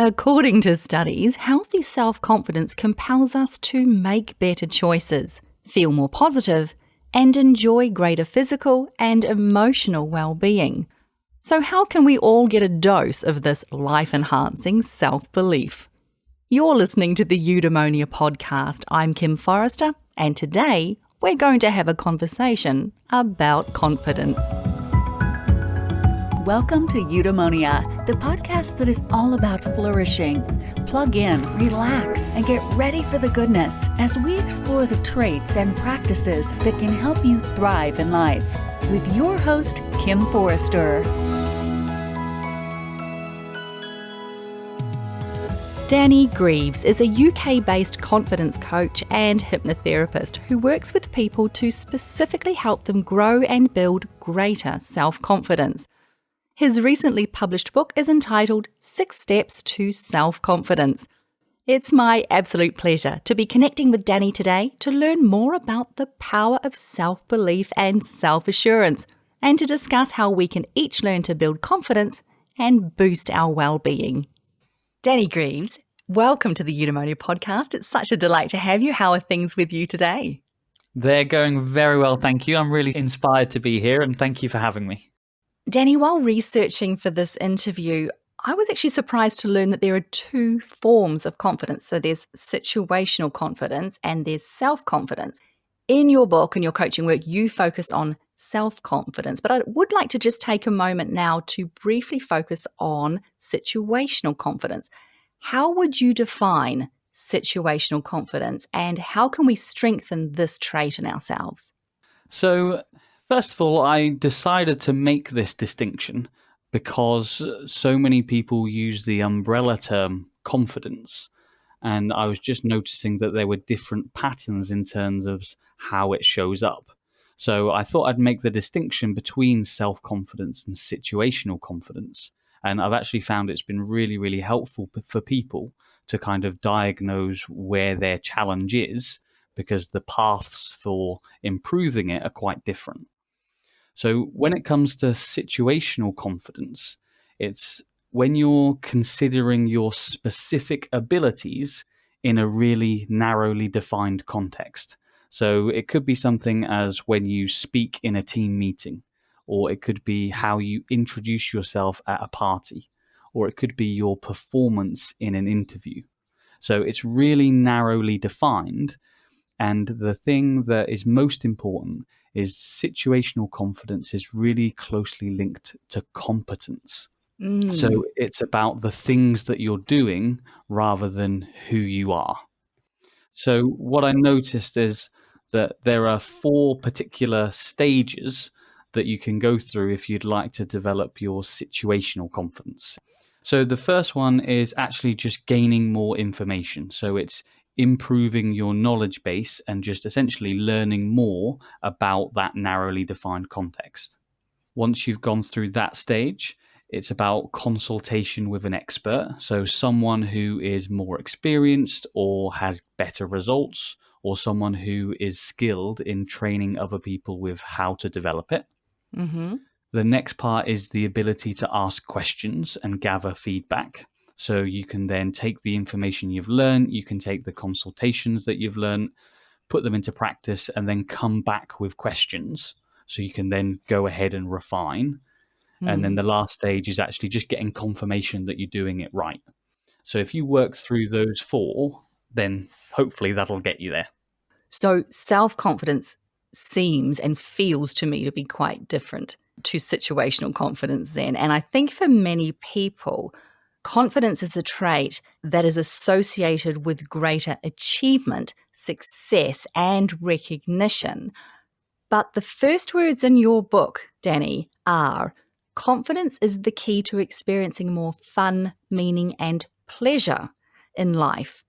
According to studies, healthy self-confidence compels us to make better choices, feel more positive, and enjoy greater physical and emotional well-being. So how can we all get a dose of this life-enhancing self-belief? You're listening to the Eudaemonia podcast. I'm Kim Forrester, and today we're going to have a conversation about confidence. Welcome to Eudaemonia, the podcast that is all about flourishing. Plug in, relax, and get ready for the goodness as we explore the traits and practices that can help you thrive in life. With your host, Kim Forrester. Danny Greeves is a UK-based confidence coach and hypnotherapist who works with people to specifically help them grow and build greater self-confidence. His recently published book is entitled 6 Steps to Self-Confidence. It's my absolute pleasure to be connecting with Danny today to learn more about the power of self-belief and self-assurance, and to discuss how we can each learn to build confidence and boost our well-being. Danny Greeves, welcome to the Eudaemonia podcast. It's such a delight to have you. How are things with you today? They're going very well, thank you. I'm really inspired to be here, and thank you for having me. Danny, while researching for this interview, I was actually surprised to learn that there are 2 forms of confidence. So there's situational confidence and there's self-confidence. In your book and your coaching work, you focus on self-confidence, but I would like to just take a moment now to briefly focus on situational confidence. How would you define situational confidence, and how can we strengthen this trait in ourselves? So, first of all, I decided to make this distinction because so many people use the umbrella term confidence. And I was just noticing that there were different patterns in terms of how it shows up. So I thought I'd make the distinction between self-confidence and situational confidence. And I've actually found it's been really, really helpful for people to kind of diagnose where their challenge is, because the paths for improving it are quite different. So when it comes to situational confidence, it's when you're considering your specific abilities in a really narrowly defined context. So it could be something as when you speak in a team meeting, or it could be how you introduce yourself at a party, or it could be your performance in an interview. So it's really narrowly defined. And the thing that is most important is situational confidence is really closely linked to competence. So it's about the things that you're doing rather than who you are. So what I noticed is that there are 4 particular stages that you can go through if you'd like to develop your situational confidence. So the first one is actually just gaining more information. So it's improving your knowledge base and just essentially learning more about that narrowly defined context. Once you've gone through that stage, it's about consultation with an expert. So someone who is more experienced or has better results, or someone who is skilled in training other people with how to develop it. Mm-hmm. The next part is the ability to ask questions and gather feedback. So you can then take the information you've learned, you can take the consultations that you've learned, put them into practice, and then come back with questions. So you can then go ahead and refine. And then the last stage is actually just getting confirmation that you're doing it right. So if you work through those 4, then hopefully that'll get you there. So self-confidence seems and feels to me to be quite different to situational confidence then. And I think for many people, confidence is a trait that is associated with greater achievement, success, and recognition. But the first words in your book, Danny, are confidence is the key to experiencing more fun, meaning, and pleasure in life.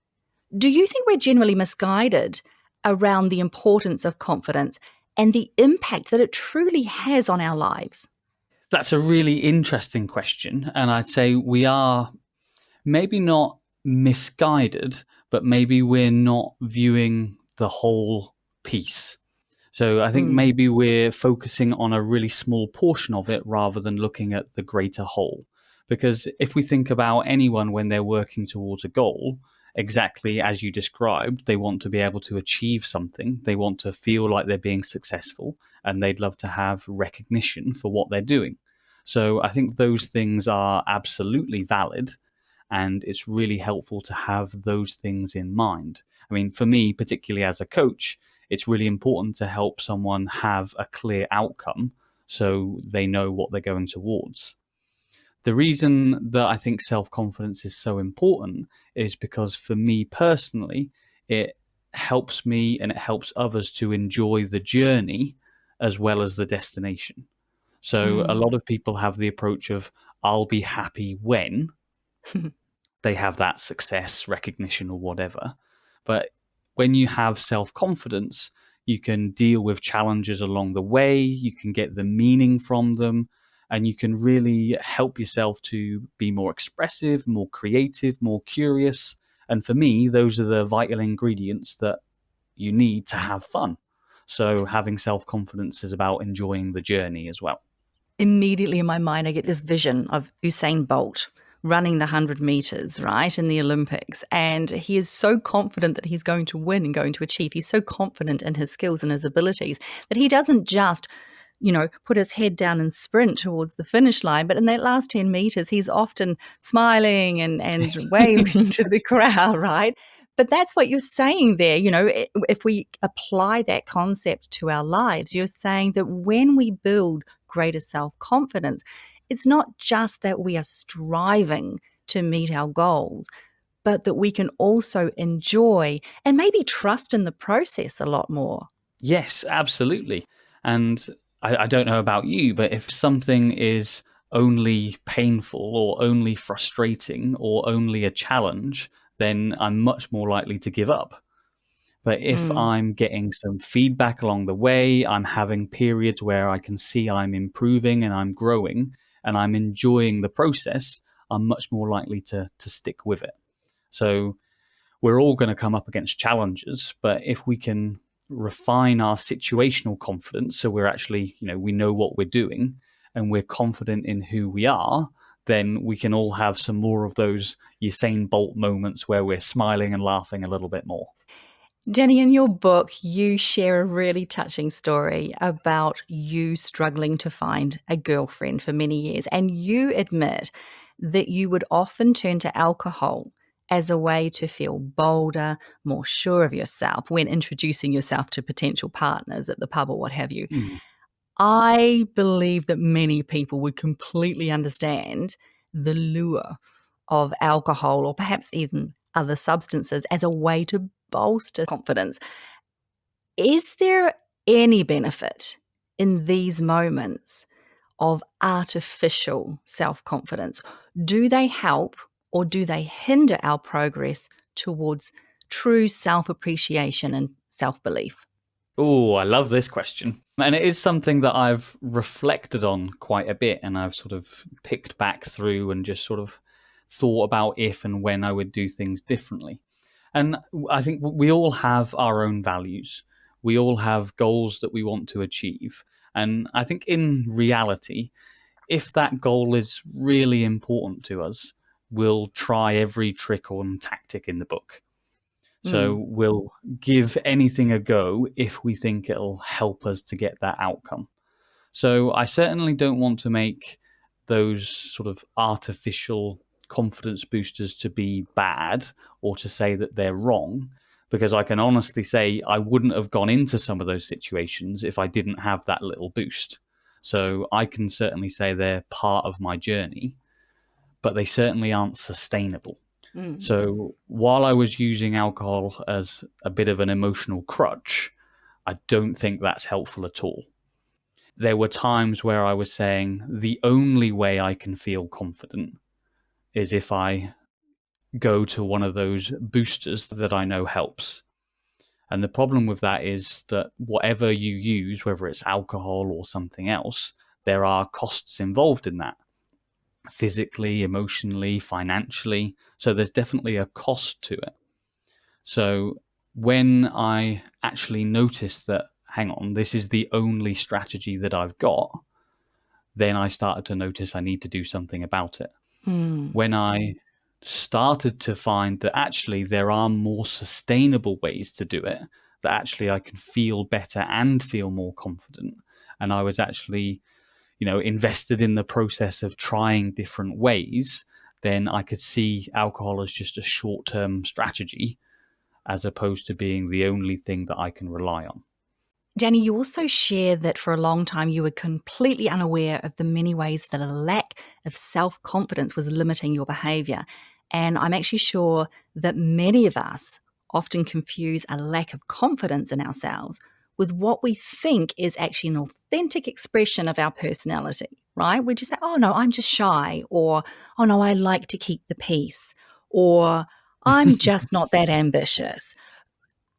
Do you think we're generally misguided around the importance of confidence and the impact that it truly has on our lives? That's a really interesting question. And I'd say we are maybe not misguided, but maybe we're not viewing the whole piece. So I think maybe we're focusing on a really small portion of it rather than looking at the greater whole. Because if we think about anyone when they're working towards a goal, exactly as you described, they want to be able to achieve something. They want to feel like they're being successful, and they'd love to have recognition for what they're doing. So I think those things are absolutely valid, and it's really helpful to have those things in mind. I mean, for me, particularly as a coach, it's really important to help someone have a clear outcome so they know what they're going towards. The reason that I think self-confidence is so important is because for me personally, it helps me and it helps others to enjoy the journey as well as the destination. So a Mm. lot of people have the approach of, I'll be happy when they have that success, recognition, or whatever. But when you have self-confidence, you can deal with challenges along the way, you can get the meaning from them, and you can really help yourself to be more expressive, more creative, more curious. And for me, those are the vital ingredients that you need to have fun. So having self-confidence is about enjoying the journey as well. Immediately in my mind, I get this vision of Usain Bolt running the 100 meters, right, in the Olympics. And he is so confident that he's going to win and going to achieve. He's so confident in his skills and his abilities that he doesn't just, put his head down and sprint towards the finish line. But in that last 10 meters, he's often smiling and waving to the crowd, right? But that's what you're saying there. If we apply that concept to our lives, you're saying that when we build greater self-confidence, it's not just that we are striving to meet our goals, but that we can also enjoy and maybe trust in the process a lot more. Yes, absolutely. And I don't know about you, but if something is only painful or only frustrating or only a challenge, then I'm much more likely to give up. But if Mm. I'm getting some feedback along the way, I'm having periods where I can see I'm improving and I'm growing and I'm enjoying the process, I'm much more likely to stick with it. So we're all going to come up against challenges, but if we can refine our situational confidence, so we're actually, we know what we're doing and we're confident in who we are, then we can all have some more of those Usain Bolt moments where we're smiling and laughing a little bit more. Danny, in your book, you share a really touching story about you struggling to find a girlfriend for many years. And you admit that you would often turn to alcohol as a way to feel bolder, more sure of yourself when introducing yourself to potential partners at the pub or what have you. Mm. I believe that many people would completely understand the lure of alcohol or perhaps even other substances as a way to bolster confidence. Is there any benefit in these moments of artificial self confidence? Do they help or do they hinder our progress towards true self appreciation and self belief? Oh, I love this question. And it is something that I've reflected on quite a bit, and I've sort of picked back through and just sort of thought about if and when I would do things differently. And I think we all have our own values. We all have goals that we want to achieve. And I think in reality, if that goal is really important to us, we'll try every trick or tactic in the book. So Mm. we'll give anything a go if we think it'll help us to get that outcome. So I certainly don't want to make those sort of artificial confidence boosters to be bad or to say that they're wrong, because I can honestly say I wouldn't have gone into some of those situations if I didn't have that little boost. So I can certainly say they're part of my journey, but they certainly aren't sustainable. Mm. So while I was using alcohol as a bit of an emotional crutch, I don't think that's helpful at all. There were times where I was saying the only way I can feel confident is if I go to one of those boosters that I know helps. And the problem with that is that whatever you use, whether it's alcohol or something else, there are costs involved in that, physically, emotionally, financially. So there's definitely a cost to it. So when I actually noticed that, hang on, this is the only strategy that I've got, then I started to notice I need to do something about it. When I started to find that actually there are more sustainable ways to do it, that actually I can feel better and feel more confident, and I was actually, invested in the process of trying different ways, then I could see alcohol as just a short-term strategy as opposed to being the only thing that I can rely on. Danny, you also share that for a long time you were completely unaware of the many ways that a lack of self-confidence was limiting your behavior. And I'm actually sure that many of us often confuse a lack of confidence in ourselves with what we think is actually an authentic expression of our personality, right? We just say, oh no, I'm just shy, or oh no, I like to keep the peace, or I'm just not that ambitious.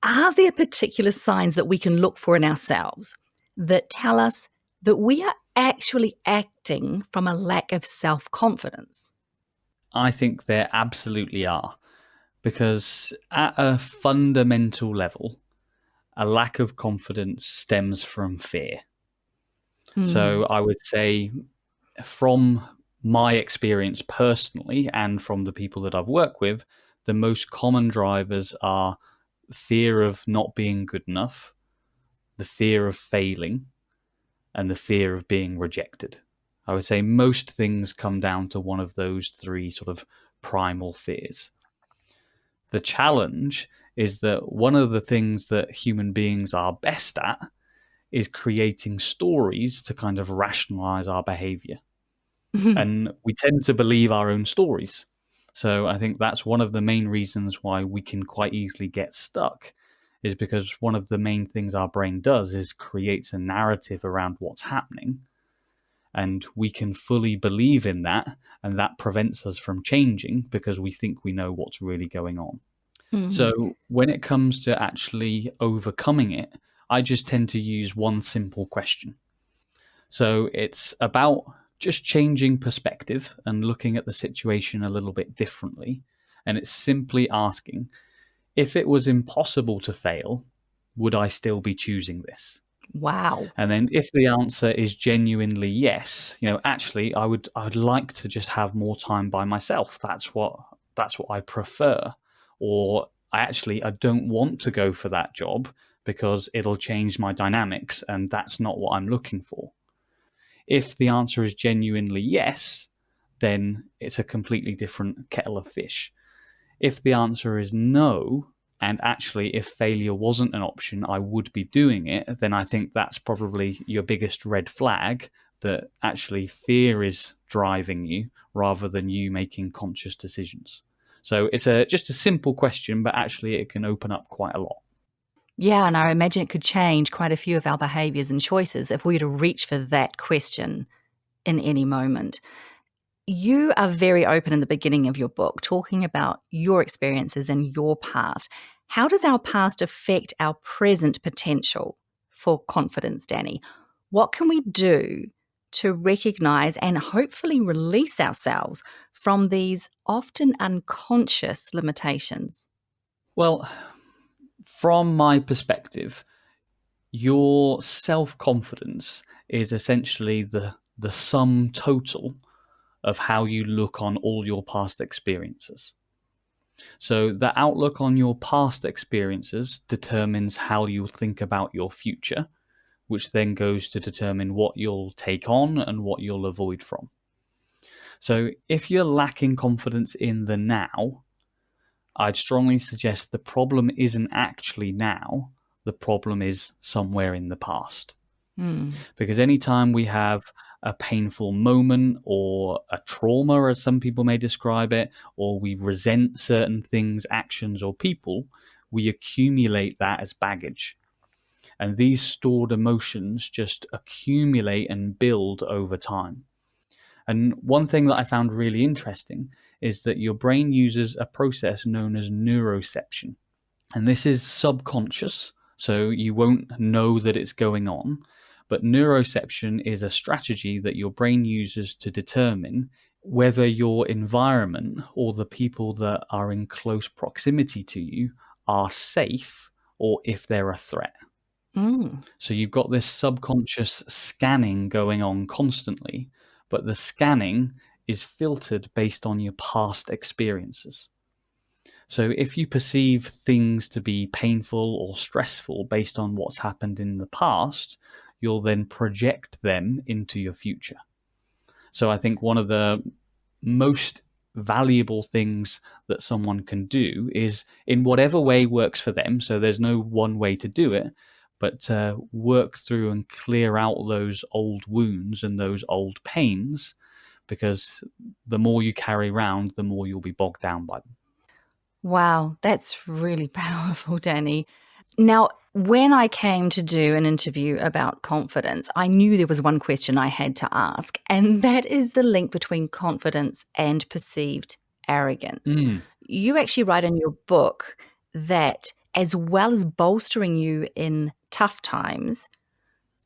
Are there particular signs that we can look for in ourselves that tell us that we are actually acting from a lack of self-confidence? I think there absolutely are, because at a fundamental level, a lack of confidence stems from fear. So Mm. I would say, from my experience personally and from the people that I've worked with, the most common drivers are fear of not being good enough, the fear of failing, and the fear of being rejected. I would say most things come down to one of those three sort of primal fears. The challenge is that one of the things that human beings are best at is creating stories to kind of rationalize our behavior. And we tend to believe our own stories. So I think that's one of the main reasons why we can quite easily get stuck, is because one of the main things our brain does is creates a narrative around what's happening. And we can fully believe in that, and that prevents us from changing because we think we know what's really going on. Mm. So when it comes to actually overcoming it, I just tend to use one simple question. So it's about just changing perspective and looking at the situation a little bit differently. And it's simply asking, if it was impossible to fail, would I still be choosing this? Wow. And then if the answer is genuinely yes, actually I would like to just have more time by myself. That's what I prefer. Or I don't want to go for that job because it'll change my dynamics and that's not what I'm looking for. If the answer is genuinely yes, then it's a completely different kettle of fish. If the answer is no, and actually if failure wasn't an option, I would be doing it, then I think that's probably your biggest red flag, that actually fear is driving you rather than you making conscious decisions. So it's just a simple question, but actually it can open up quite a lot. Yeah, and I imagine it could change quite a few of our behaviors and choices if we were to reach for that question in any moment. You are very open in the beginning of your book, talking about your experiences and your past. How does our past affect our present potential for confidence, Danny? What can we do to recognize and hopefully release ourselves from these often unconscious limitations? Well, from my perspective, your self-confidence is essentially the sum total of how you look on all your past experiences. So the outlook on your past experiences determines how you think about your future, which then goes to determine what you'll take on and what you'll avoid from. So if you're lacking confidence in the now, I'd strongly suggest the problem isn't actually now, the problem is somewhere in the past. Mm. Because anytime we have a painful moment or a trauma, as some people may describe it, or we resent certain things, actions, or people, we accumulate that as baggage. And these stored emotions just accumulate and build over time. And one thing that I found really interesting is that your brain uses a process known as neuroception. And this is subconscious, so you won't know that it's going on. But neuroception is a strategy that your brain uses to determine whether your environment or the people that are in close proximity to you are safe or if they're a threat. Mm. So you've got this subconscious scanning going on constantly, but the scanning is filtered based on your past experiences. So if you perceive things to be painful or stressful based on what's happened in the past, you'll then project them into your future. So I think one of the most valuable things that someone can do is, in whatever way works for them, so there's no one way to do it, but work through and clear out those old wounds and those old pains, because the more you carry around, the more you'll be bogged down by them. Wow, that's really powerful, Danny. Now, when I came to do an interview about confidence, I knew there was one question I had to ask, and that is the link between confidence and perceived arrogance. Mm. You actually write in your book that as well as bolstering you in tough times,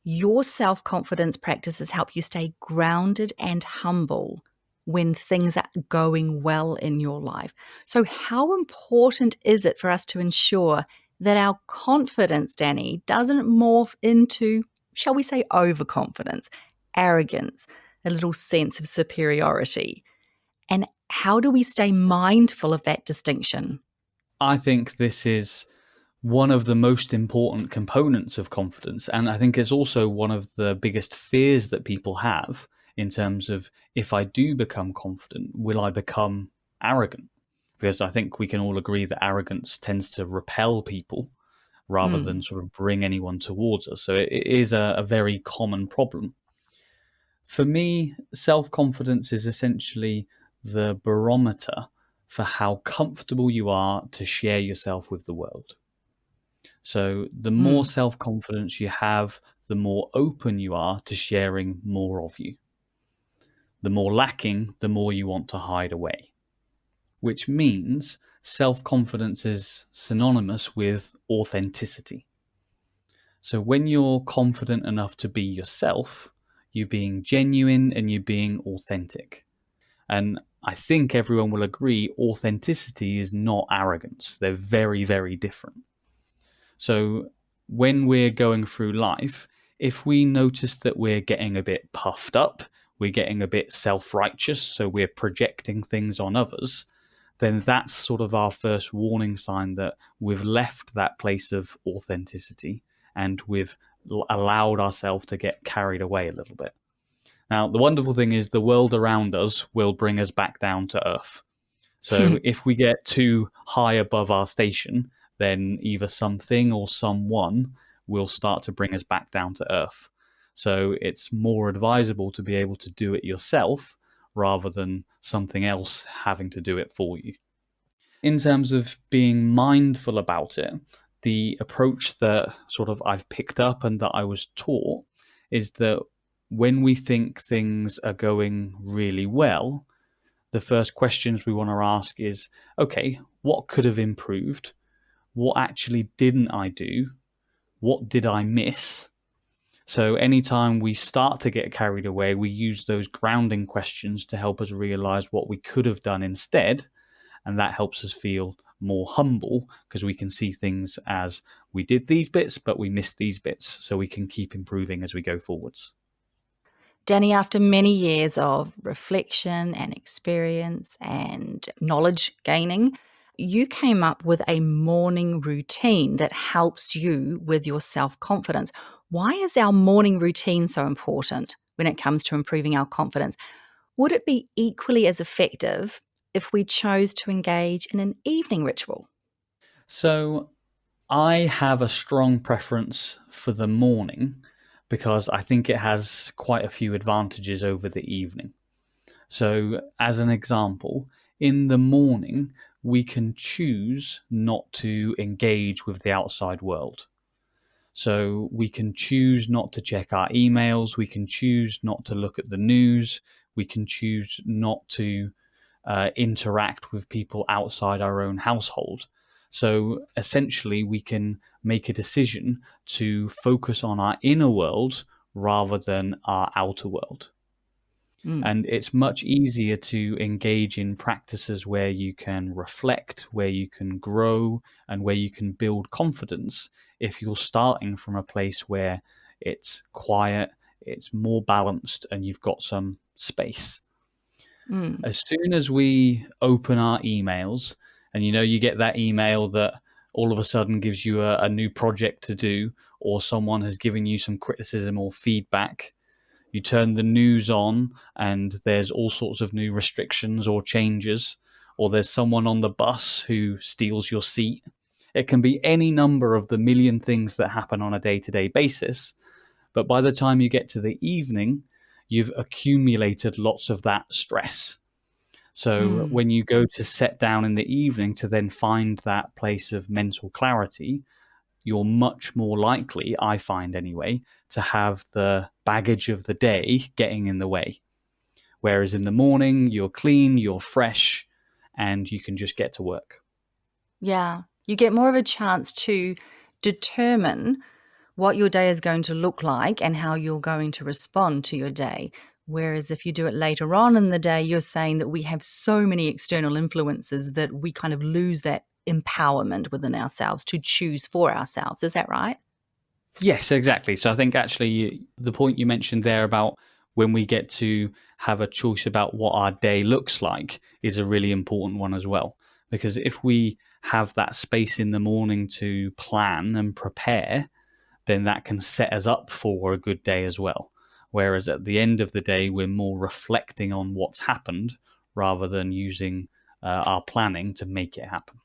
your self confidence practices help you stay grounded and humble when things are going well in your life. So, how important is it for us to ensure that our confidence, Danny, doesn't morph into, shall we say, overconfidence, arrogance, a little sense of superiority? And how do we stay mindful of that distinction? I think this is one of the most important components of confidence. And I think it's also one of the biggest fears that people have, in terms of, if I do become confident, will I become arrogant? Because I think we can all agree that arrogance tends to repel people rather than Mm. sort of bring anyone towards us. So it is a very common problem. For me, self-confidence is essentially the barometer for how comfortable you are to share yourself with the world. So the more Mm. self-confidence you have, the more open you are to sharing more of you. The more lacking, the more you want to hide away. Which means self-confidence is synonymous with authenticity. So when you're confident enough to be yourself, you're being genuine and you're being authentic. And I think everyone will agree authenticity is not arrogance. They're very, very different. So when we're going through life, if we notice that we're getting a bit puffed up, we're getting a bit self-righteous, so we're projecting things on others, then that's sort of our first warning sign that we've left that place of authenticity and we've allowed ourselves to get carried away a little bit. Now, the wonderful thing is the world around us will bring us back down to earth. So if we get too high above our station, then either something or someone will start to bring us back down to earth. So it's more advisable to be able to do it yourself rather than something else having to do it for you. In terms of being mindful about it, the approach that sort of I've picked up and that I was taught is that when we think things are going really well, the first questions we want to ask is, okay, what could have improved? What actually didn't I do? What did I miss? So anytime we start to get carried away, we use those grounding questions to help us realize what we could have done instead. And that helps us feel more humble, because we can see things as, we did these bits, but we missed these bits. So we can keep improving as we go forwards. Danny, after many years of reflection and experience and knowledge gaining, you came up with a morning routine that helps you with your self confidence. Why is our morning routine so important when it comes to improving our confidence? Would it be equally as effective if we chose to engage in an evening ritual? So I have a strong preference for the morning, because I think it has quite a few advantages over the evening. So, as an example, in the morning, we can choose not to engage with the outside world. So, we can choose not to check our emails, we can choose not to look at the news, we can choose not to interact with people outside our own household. So essentially, we can make a decision to focus on our inner world rather than our outer world. Mm. And it's much easier to engage in practices where you can reflect, where you can grow, and where you can build confidence if you're starting from a place where it's quiet, it's more balanced, and you've got some space. Mm. As soon as we open our emails, and you get that email that all of a sudden gives you a new project to do, or someone has given you some criticism or feedback, you turn the news on and there's all sorts of new restrictions or changes, or there's someone on the bus who steals your seat. It can be any number of the million things that happen on a day-to-day basis. But by the time you get to the evening, you've accumulated lots of that stress. So Mm. when you go to set down in the evening to then find that place of mental clarity, you're much more likely, I find anyway, to have the baggage of the day getting in the way. Whereas in the morning, you're clean, you're fresh, and you can just get to work. Yeah. You get more of a chance to determine what your day is going to look like and how you're going to respond to your day. Whereas if you do it later on in the day, you're saying that we have so many external influences that we kind of lose that empowerment within ourselves to choose for ourselves. Is that right? Yes, exactly. So I think actually the point you mentioned there about when we get to have a choice about what our day looks like is a really important one as well. Because if we have that space in the morning to plan and prepare, then that can set us up for a good day as well. Whereas at the end of the day, we're more reflecting on what's happened rather than using our planning to make it happen.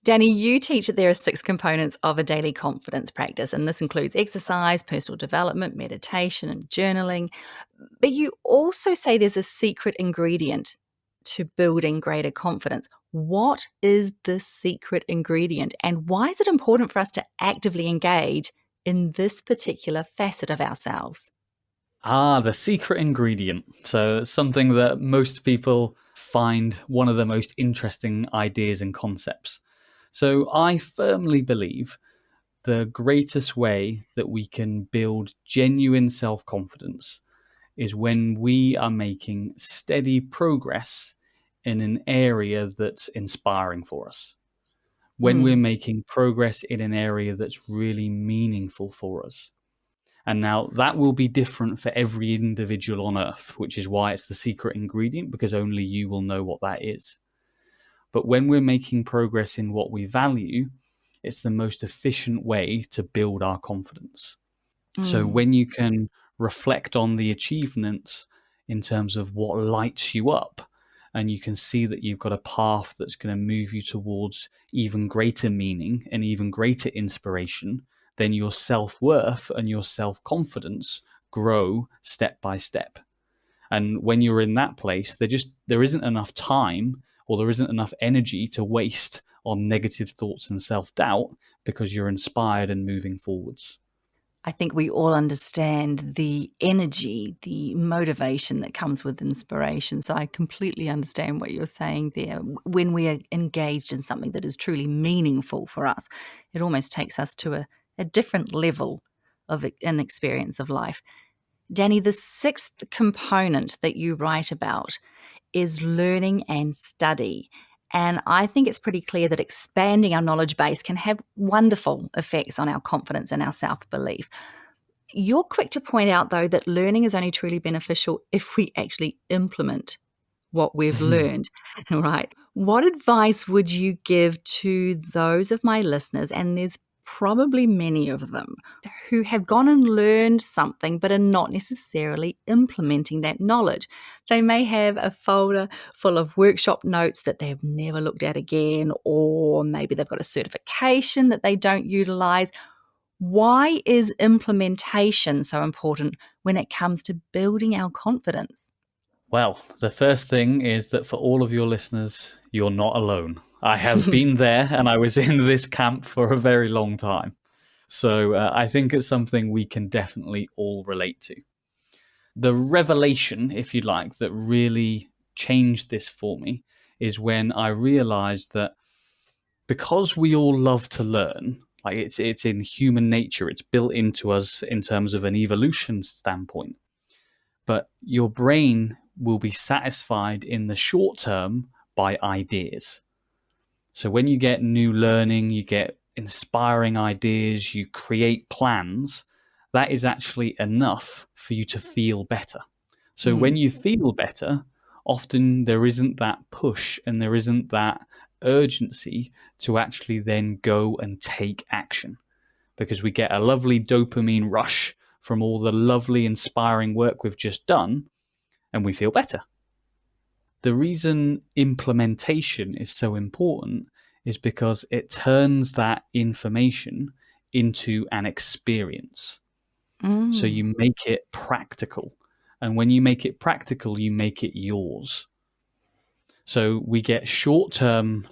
Danny, you teach that there are 6 components of a daily confidence practice, and this includes exercise, personal development, meditation, and journaling. But you also say there's a secret ingredient to building greater confidence. What is the secret ingredient, and why is it important for us to actively engage in this particular facet of ourselves? The secret ingredient. So it's something that most people find one of the most interesting ideas and concepts. So I firmly believe the greatest way that we can build genuine self-confidence is when we are making steady progress in an area that's inspiring for us. When we're Mm, making progress in an area that's really meaningful for us. And now that will be different for every individual on earth, which is why it's the secret ingredient, because only you will know what that is. But when we're making progress in what we value, it's the most efficient way to build our confidence. So mm, when you can reflect on the achievements in terms of what lights you up, and you can see that you've got a path that's going to move you towards even greater meaning and even greater inspiration, then your self-worth and your self-confidence grow step by step. And when you're in that place, there isn't enough time or there isn't enough energy to waste on negative thoughts and self-doubt because you're inspired and moving forwards. I think we all understand the energy, the motivation that comes with inspiration. So I completely understand what you're saying there. When we are engaged in something that is truly meaningful for us, it almost takes us to a different level of an experience of life. Danny, the 6th component that you write about is learning and study. And I think it's pretty clear that expanding our knowledge base can have wonderful effects on our confidence and our self belief. You're quick to point out, though, that learning is only truly beneficial if we actually implement what we've learned, right? What advice would you give to those of my listeners, and there's probably many of them, who have gone and learned something but are not necessarily implementing that knowledge? They may have a folder full of workshop notes that they've never looked at again, or maybe they've got a certification that they don't utilize. Why is implementation so important when it comes to building our confidence? Well, the first thing is that for all of your listeners, you're not alone. I have been there and I was in this camp for a very long time. So I think it's something we can definitely all relate to. The revelation, if you like, that really changed this for me is when I realized that because we all love to learn, like it's in human nature, it's built into us in terms of an evolution standpoint, but your brain will be satisfied in the short term by ideas. So when you get new learning, you get inspiring ideas, you create plans, that is actually enough for you to feel better. So when Mm, you feel better, often there isn't that push and there isn't that urgency to actually then go and take action, because we get a lovely dopamine rush from all the lovely, inspiring work we've just done, and we feel better. The reason implementation is so important is because it turns that information into an experience. So you make it practical. And when you make it practical, you make it yours. So we get short-term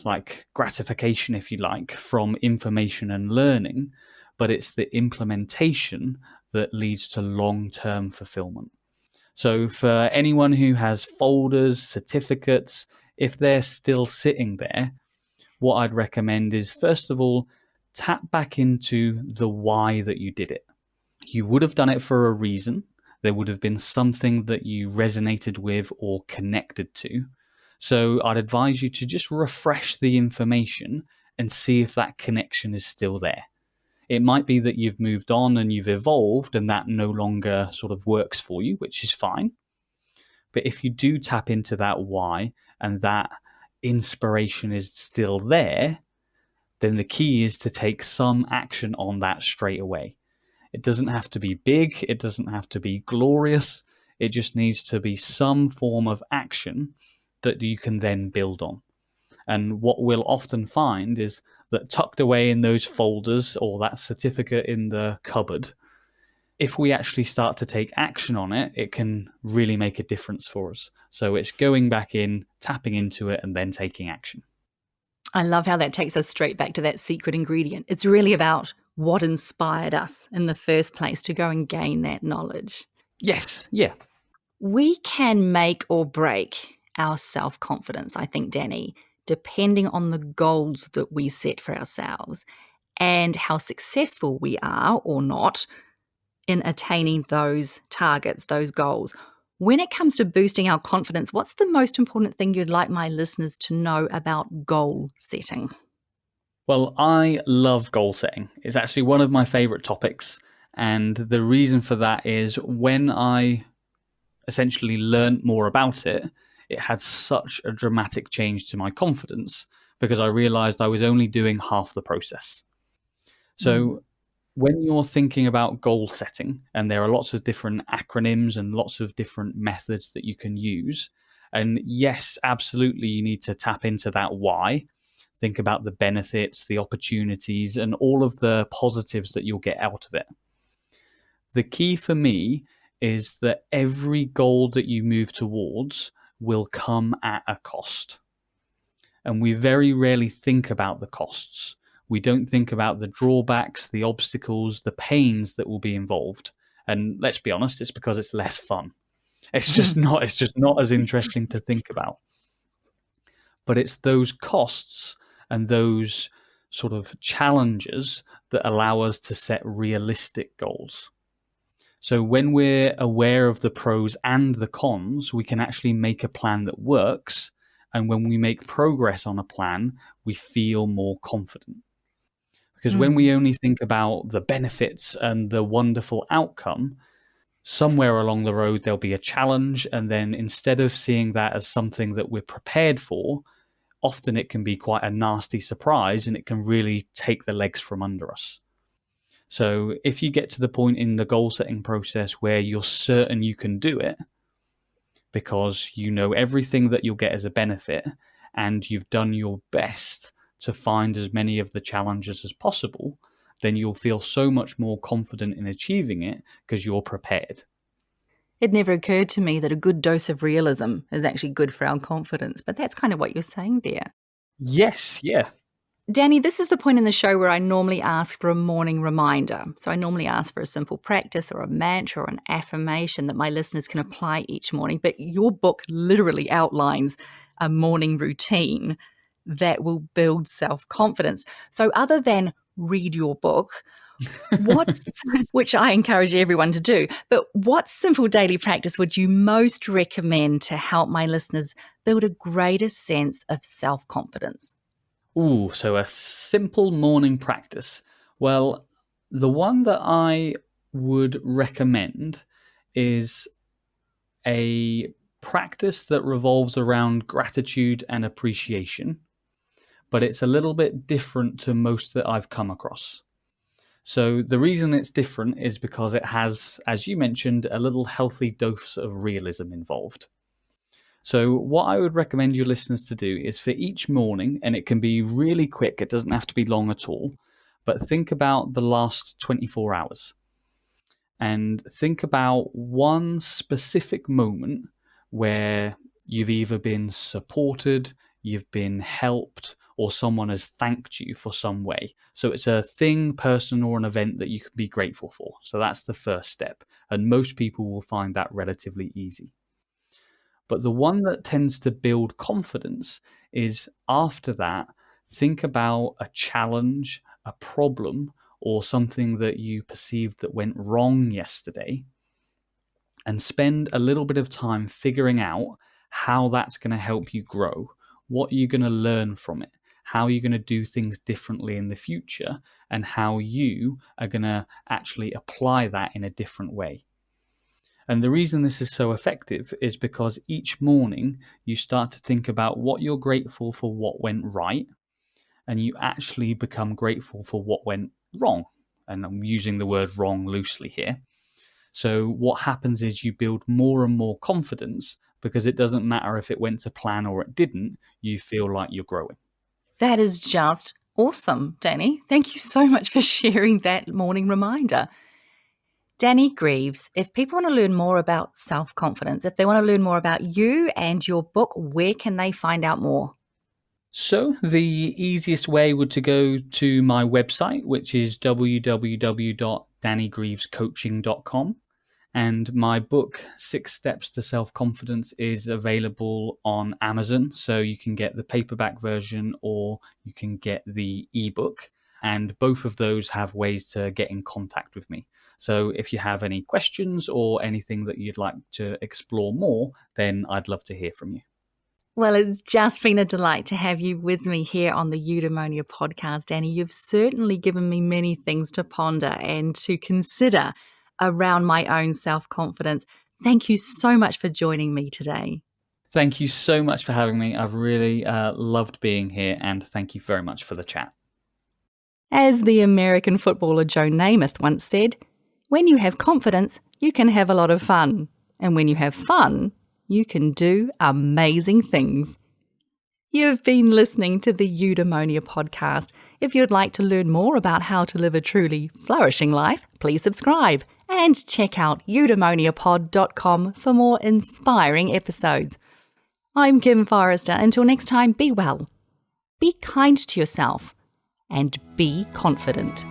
gratification, if you like, from information and learning, but it's the implementation that leads to long-term fulfillment. So for anyone who has folders, certificates, if they're still sitting there, what I'd recommend is, first of all, tap back into the why that you did it. You would have done it for a reason. There would have been something that you resonated with or connected to. So I'd advise you to just refresh the information and see if that connection is still there. It might be that you've moved on and you've evolved and that no longer sort of works for you, which is fine. But if you do tap into that why and that inspiration is still there, then the key is to take some action on that straight away. It doesn't have to be big. It doesn't have to be glorious. It just needs to be some form of action that you can then build on. And what we'll often find is that tucked away in those folders or that certificate in the cupboard, if we actually start to take action on it, it can really make a difference for us. So it's going back in, tapping into it, and then taking action. I love how that takes us straight back to that secret ingredient. It's really about what inspired us in the first place to go and gain that knowledge. Yes, yeah. We can make or break our self-confidence, I think, Danny, depending on the goals that we set for ourselves and how successful we are or not in attaining those targets, those goals. When it comes to boosting our confidence, what's the most important thing you'd like my listeners to know about goal setting? Well, I love goal setting. It's actually one of my favorite topics. And the reason for that is when I essentially learned more about it, it had such a dramatic change to my confidence because I realized I was only doing half the process. So when you're thinking about goal setting, and there are lots of different acronyms and lots of different methods that you can use, and yes, absolutely, you need to tap into that why. Think about the benefits, the opportunities, and all of the positives that you'll get out of it. The key for me is that every goal that you move towards will come at a cost. And we very rarely think about the costs. We don't think about the drawbacks, the obstacles, the pains that will be involved. And let's be honest, it's because it's less fun. It's just not as interesting to think about. But it's those costs and those sort of challenges that allow us to set realistic goals. So when we're aware of the pros and the cons, we can actually make a plan that works. And when we make progress on a plan, we feel more confident. Because when we only think about the benefits and the wonderful outcome, somewhere along the road, there'll be a challenge. And then instead of seeing that as something that we're prepared for, often it can be quite a nasty surprise and it can really take the legs from under us. So if you get to the point in the goal setting process where you're certain you can do it because you know everything that you'll get as a benefit and you've done your best to find as many of the challenges as possible, then you'll feel so much more confident in achieving it because you're prepared. It never occurred to me that a good dose of realism is actually good for our confidence, but that's kind of what you're saying there. Yes, yeah. Danny, this is the point in the show where I normally ask for a morning reminder. So I normally ask for a simple practice or a mantra or an affirmation that my listeners can apply each morning. But your book literally outlines a morning routine that will build self-confidence. So other than read your book, which I encourage everyone to do, but what simple daily practice would you most recommend to help my listeners build a greater sense of self-confidence? Ooh, so a simple morning practice. Well, the one that I would recommend is a practice that revolves around gratitude and appreciation, but it's a little bit different to most that I've come across. So the reason it's different is because it has, as you mentioned, a little healthy dose of realism involved. So what I would recommend your listeners to do is for each morning, and it can be really quick, it doesn't have to be long at all, but think about the last 24 hours. And think about one specific moment where you've either been supported, you've been helped, or someone has thanked you for some way. So it's a thing, person, or an event that you can be grateful for. So that's the first step. And most people will find that relatively easy. But the one that tends to build confidence is after that, think about a challenge, a problem, or something that you perceived that went wrong yesterday, and spend a little bit of time figuring out how that's going to help you grow, what you're going to learn from it, how you're going to do things differently in the future, and how you are going to actually apply that in a different way. And the reason this is so effective is because each morning you start to think about what you're grateful for, what went right, and you actually become grateful for what went wrong. And I'm using the word wrong loosely here. So what happens is you build more and more confidence because it doesn't matter if it went to plan or it didn't, you feel like you're growing. That is just awesome, Danny. Thank you so much for sharing that morning reminder. Danny Greeves, if people want to learn more about self-confidence, if they want to learn more about you and your book, where can they find out more? So the easiest way would to go to my website, which is www.dannygreevescoaching.com. And my book, 6 Steps to Self-Confidence, is available on Amazon. So you can get the paperback version or you can get the ebook. And both of those have ways to get in contact with me. So if you have any questions or anything that you'd like to explore more, then I'd love to hear from you. Well, it's just been a delight to have you with me here on the Eudaemonia podcast, Danny. You've certainly given me many things to ponder and to consider around my own self-confidence. Thank you so much for joining me today. Thank you so much for having me. I've really loved being here, and thank you very much for the chat. As the American footballer Joe Namath once said, when you have confidence, you can have a lot of fun. And when you have fun, you can do amazing things. You've been listening to the Eudaemonia podcast. If you'd like to learn more about how to live a truly flourishing life, please subscribe and check out eudaemoniapod.com for more inspiring episodes. I'm Kim Forrester. Until next time, be well, be kind to yourself, and be confident.